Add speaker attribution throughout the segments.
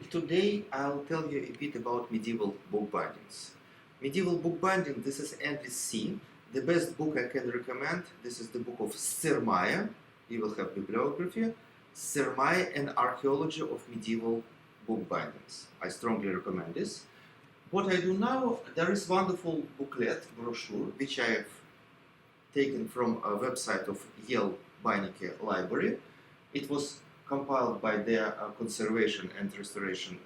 Speaker 1: Today I'll tell you a bit about medieval book bindings. Medieval book binding, this is NPC. The best book I can recommend, this is the book of Sermaya. You will have bibliography. Sermaya and Archaeology of Medieval Book Bindings. I strongly recommend this. What I do now, there is wonderful booklet, brochure, which I have taken from a website of Yale Beinecke Library. It was compiled by their conservation and restoration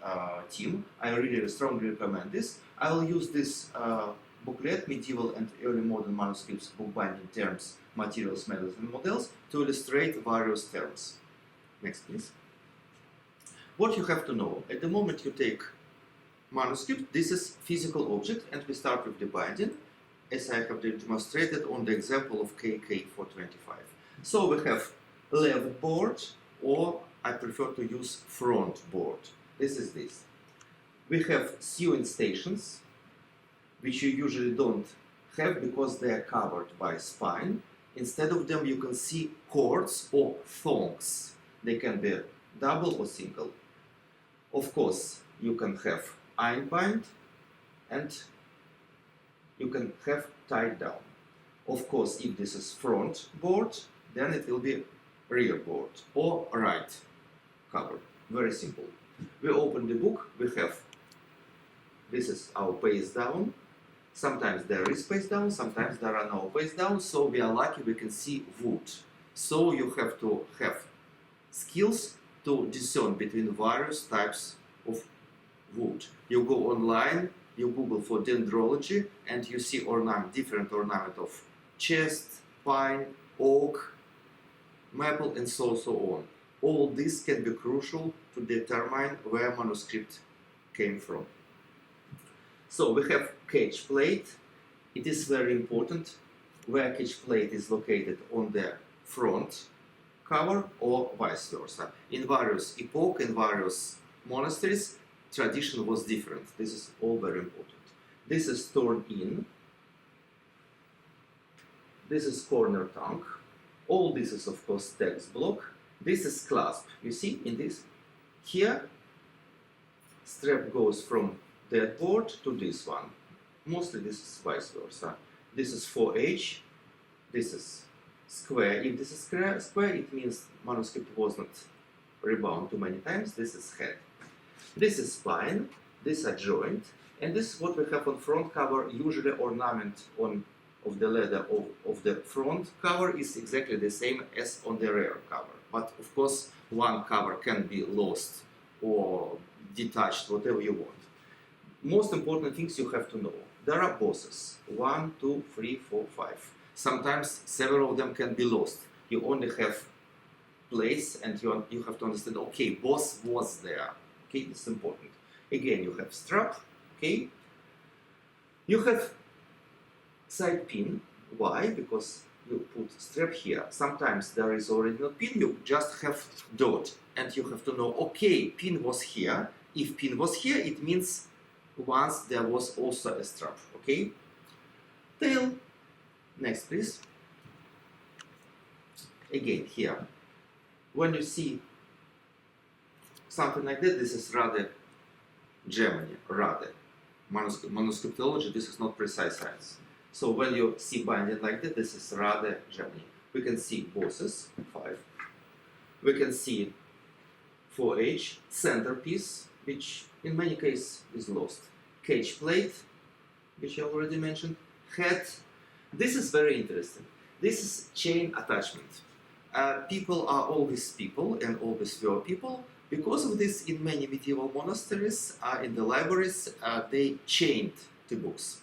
Speaker 1: team. I really strongly recommend this. I will use this booklet, Medieval and Early Modern Manuscripts, Bookbinding Terms, Materials, Methods and Models, to illustrate various terms. Next, please. What you have to know, at the moment you take manuscript, this is physical object, and we start with the binding, as I have demonstrated on the example of KK425. So we have left board, or I prefer to use front board. This is this. We have sewing stations, which you usually don't have because they are covered by spine. Instead of them, you can see cords or thongs. They can be double or single. Of course, you can have iron bind, and you can have tied down. Of course, if this is front board, then it will be rear board or right cover. Very simple. We open the book, we have, this is our page down. Sometimes there is page down, sometimes there are no page down, so we are lucky we can see wood. So you have to have skills to discern between various types of wood. You go online, you Google for dendrology, and you see different ornament of chest, pine, oak, maple, and so on. All this can be crucial to determine where manuscript came from. So we have catch plate. It is very important where catch plate is located on the front cover or vice versa. In various epochs, in various monasteries, tradition was different. This is all very important. This is torn in. This is corner tongue. All this is, of course, text block. This is clasp. You see in this? Here, strap goes from that board to this one. Mostly this is vice versa. This is 4H. This is square. If this is square, it means manuscript was not rebound too many times. This is head. This is spine. This is joint. And this is what we have on front cover. Usually ornament of the leather of the front cover is exactly the same as on the rear cover. But of course, one cover can be lost or detached, whatever you want. Most important things you have to know. There are bosses. 1, 2, 3, 4, 5. Sometimes several of them can be lost. You only have place, and you have to understand, okay, boss was there. Okay, it's important. Again, you have strap, okay? You have side pin. Why? Because you put strap here. Sometimes there is already no pin, you just have dot. And you have to know, okay, pin was here. If pin was here, it means once there was also a strap, okay? Tail. Next, please. Again, here. When you see something like that, this is rather Germany, rather. Manuscriptology, this is not precise science. So when you see binding like that, this is rather Germany. We can see bosses, 5. We can see 4H, centerpiece, which in many cases is lost. Catch plate, which I already mentioned. Head. This is very interesting. This is chain attachment. People are always people and always were people. Because of this, in many medieval monasteries, in the libraries, they chained the books.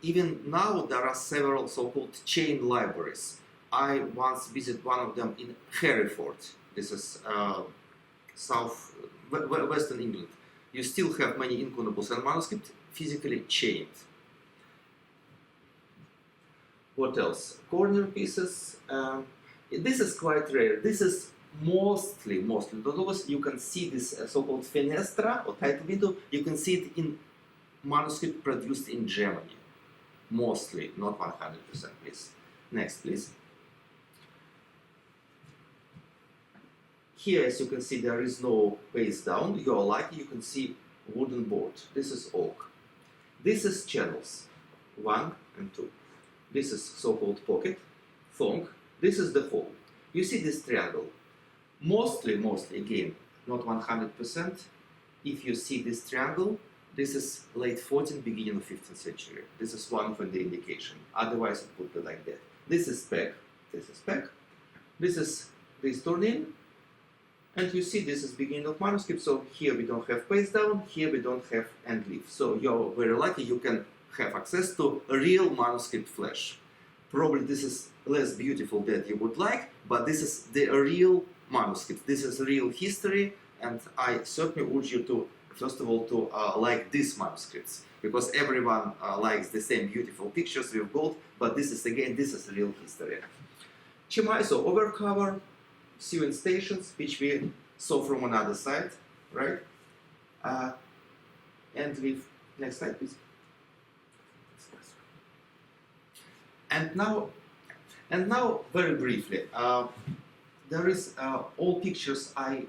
Speaker 1: Even now, there are several so-called chain libraries. I once visited one of them in Hereford. This is Western England. You still have many incunables and manuscripts physically chained. What else? Corner pieces. This is quite rare. This is mostly, those you can see this so-called fenestra or title window. You can see it in manuscript produced in Germany. Mostly, not 100%, please. Next, please. Here, as you can see, there is no base down. You are lucky, you can see wooden board. This is oak. This is channels, 1 and 2. This is so-called pocket, thong. This is the hole. You see this triangle. Mostly, again, not 100%. If you see this triangle, this is late 14th, beginning of 15th century. This is one of the indication. Otherwise, it would be like that. This is peg. This is peg. This is this turn in. And you see this is beginning of manuscript. So here we don't have page down. Here we don't have end leaf. So you're very lucky you can have access to a real manuscript flash. Probably this is less beautiful than you would like, but this is the real manuscript. This is real history, and I certainly urge you to, first of all, to like these manuscripts, because everyone likes the same beautiful pictures with gold, but this is, again, this is real history. Chimaiso overcover, sewing stations, which we saw from another side, right? And with, next slide, please. And now, very briefly, there is all pictures I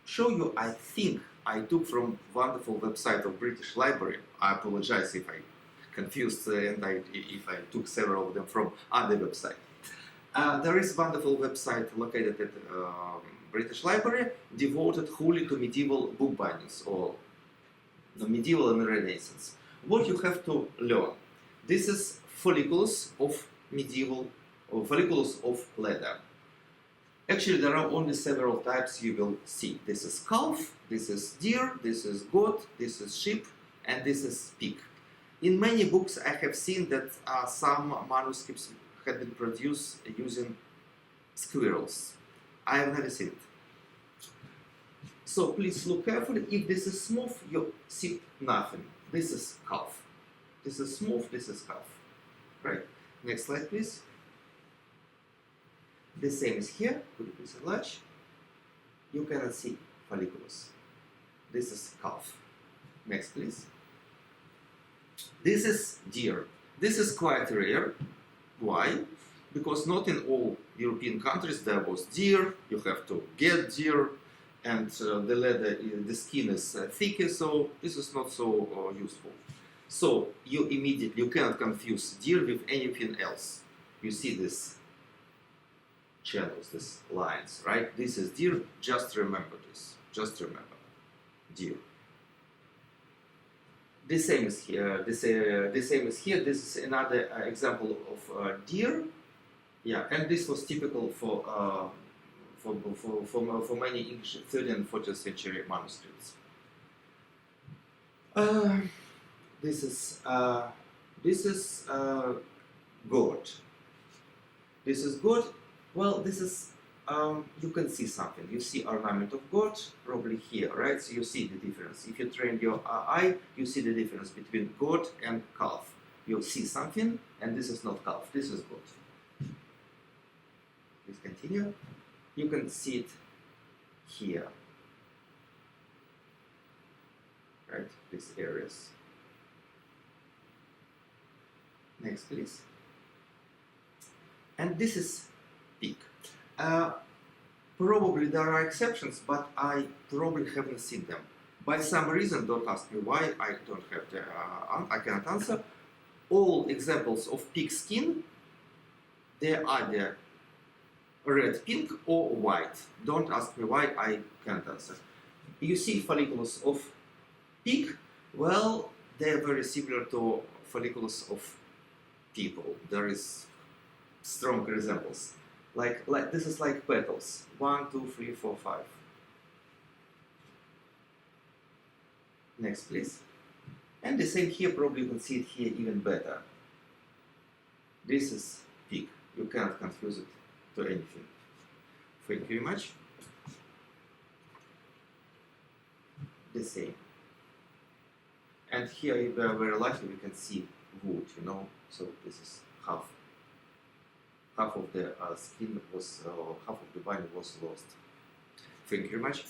Speaker 1: show you, I think I took from wonderful website of British Library. I apologize if I confused and if I took several of them from other website. There is wonderful website located at British Library devoted wholly to medieval bookbindings or the medieval and Renaissance. What you have to learn, this is follicles of medieval, or follicles of leather. Actually, there are only several types you will see. This is calf, this is deer, this is goat, this is sheep, and this is pig. In many books, I have seen that some manuscripts have been produced using squirrels. I have never seen it. So please look carefully. If this is smooth, you see nothing. This is calf. This is smooth, this is calf. Right? Next slide, please. The same is here. Could you please enlarge? You cannot see follicles. This is calf. Next, please. This is deer. This is quite rare. Why? Because not in all European countries there was deer. You have to get deer, and the leather, the skin is thicker, so this is not so useful. So you cannot confuse deer with anything else. You see this channels, these lines, right? This is deer. Just remember this. Just remember, deer. The same is here. The same is here. This is another example of deer. Yeah, and this was typical for many English 13th and 14th century manuscripts. This is goat. This is goat. Well, this is you can see something. You see ornament of goat probably here, right? So you see the difference. If you train your eye, you see the difference between goat and calf. You see something, and this is not calf. This is goat. Please continue. You can see it here, right? These areas. Next, please. And this is pig. Probably there are exceptions, but I probably haven't seen them. By some reason, don't ask me why, I don't have the, I cannot answer. All examples of pig skin, they are either red, pink, or white. Don't ask me why, I can't answer. You see follicles of pig, well, they are very similar to follicles of people. There is strong resemblance. Like this is like petals. 1, 2, 3, 4, 5. Next, please. And the same here, probably you can see it here even better. This is pig. You cannot confuse it to anything. Thank you very much. The same. And here, if we are very lucky, we can see wood, you know. So this is half of the skin was, half of the body was lost. Thank you very much.